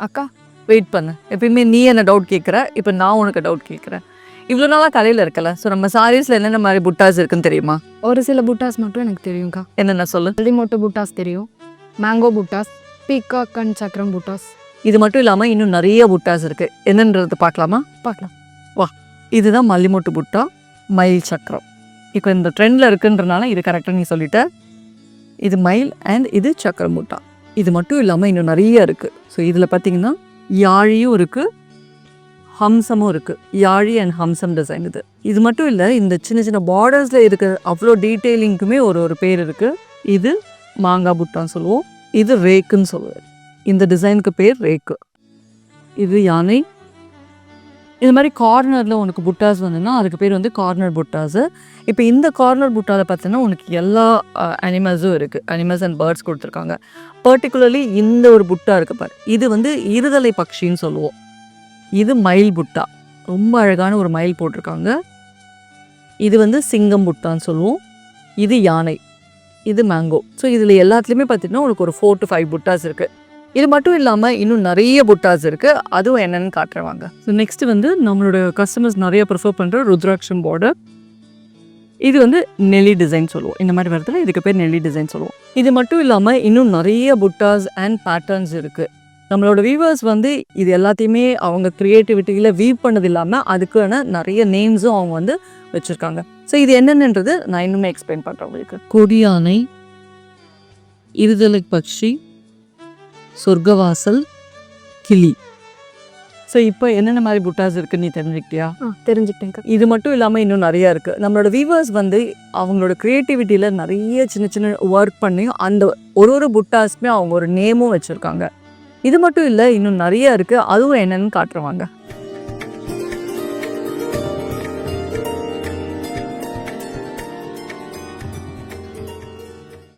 அக்கா வெயிட் பண்ணு. எப்பயுமே நீ என்ன டவுட் கேட்குற, இப்போ நான் உனக்கு டவுட் கேட்குறேன். இவ்வளோ நாளாக கடையில் இருக்கல, ஸோ நம்ம சாரீஸில் என்னென்ன மாதிரி புட்டாஸ் இருக்குன்னு தெரியுமா? ஒரு சில புட்டாஸ் மட்டும் எனக்கு தெரியும்க்கா. என்னென்ன சொல்லு. மல்லிமோட்டோ புட்டாஸ் தெரியும், மேங்கோ புட்டாஸ், பீகாக் அண்ட் சக்கரம் புட்டாஸ். இது மட்டும் இல்லாமல் இன்னும் நிறைய புட்டாஸ் இருக்குது. என்னன்றது பார்க்கலாமா? பார்க்கலாம். வா, இதுதான் மல்லிமொட்டு புட்டா, மயில் சக்கரம். இப்போ இந்த ட்ரெண்டில் இருக்குன்றனால இது கரெக்டாக நீ சொல்லிட்ட. இது மயில் அண்ட் இது சக்கரம் புட்டா. இது மட்டும் இல்லாமல் இன்னும் நிறைய இருக்குது. ஸோ இதில் பார்த்தீங்கன்னா யாழியும் இருக்குது, ஹம்சமும் இருக்குது. யாழி அண்ட் ஹம்சம் டிசைன் இது. இது மட்டும் இல்லை, இந்த சின்ன சின்ன பார்டர்ஸில் இருக்கிற அவ்வளோ டீட்டெயிலிங்க்குமே ஒரு பேர் இருக்குது. இது மாங்காய் புட்டான்னு சொல்லுவோம், இது ரேக்குன்னு சொல்லுவார். இந்த டிசைனுக்கு பேர் ரேக்கு. இது யானை. இது மாதிரி கார்னரில் உனக்கு புட்டாஸ் வந்துன்னா அதுக்கு பேர் வந்து கார்னர் புட்டாஸு. இப்போ இந்த கார்னர் புட்டாவில் பார்த்தீங்கன்னா உனக்கு எல்லா அனிமல்ஸும் இருக்குது. அனிமல்ஸ் அண்ட் பேர்ட்ஸ் கொடுத்துருக்காங்க. பர்டிகுலர்லி இந்த ஒரு புட்டா இருக்குது பாரு, இது வந்து இருதலை பக்ஷின்னு சொல்லுவோம். இது மயில் புட்டா, ரொம்ப அழகான ஒரு மயில் போட்டிருக்காங்க. இது வந்து சிங்கம் புட்டான்னு சொல்லுவோம். இது யானை, இது மேங்கோ. ஸோ இதில் எல்லாத்துலேயுமே பார்த்தீங்கன்னா உனக்கு ஒரு 4 to 5 புட்டாஸ் இருக்குது. இது மட்டும் இல்லாமல் இன்னும் நிறைய புட்டாஸ் இருக்குது, அதுவும் என்னென்னு காட்டுறவாங்க. ஸோ நெக்ஸ்ட் வந்து நம்மளோட கஸ்டமர்ஸ் நிறைய ப்ரிஃபர் பண்ணுற ருத்ராட்சம் பார்டர். இது வந்து நெல்லி டிசைன் சொல்லுவோம். இந்த மாதிரி வரதுல இதுக்கு பேர் நெல்லி டிசைன் சொல்லுவோம். இது மட்டும் இல்லாமல் இன்னும் நிறைய புட்டாஸ் அண்ட் பேட்டர்ன்ஸ் இருக்குது. நம்மளோட வீவர்ஸ் வந்து இது எல்லாத்தையுமே அவங்க க்ரியேட்டிவிட்டியில் வீவ் பண்ணது இல்லாமல் அதுக்கான நிறைய நேம்ஸும் அவங்க வந்து வச்சுருக்காங்க. ஸோ இது என்னென்னன்றது நான் இன்னுமே எக்ஸ்பிளைன் பண்ணுறேன் உங்களுக்கு. கொடியானை, இருதலை பட்சி, சொர்க்கவாசல், கிளி. ஸோ இப்போ என்னென்ன மாதிரி புட்டாஸ் இருக்குன்னு நீ தெரிஞ்சுக்கிட்டியா? தெரிஞ்சுக்கிட்டேங்க்கா. இது மட்டும் இல்லாமல் இன்னும் நிறையா இருக்குது. நம்மளோட வியூவர்ஸ் வந்து அவங்களோட க்ரியேட்டிவிட்டியில் நிறைய சின்ன சின்ன ஒர்க் பண்ணி அந்த ஒரு புட்டாஸ்மே அவங்க ஒரு நேமும் வச்சுருக்காங்க. இது மட்டும் இல்லை, இன்னும் நிறைய இருக்குது, அதுவும் என்னென்னு காட்டுறவாங்க.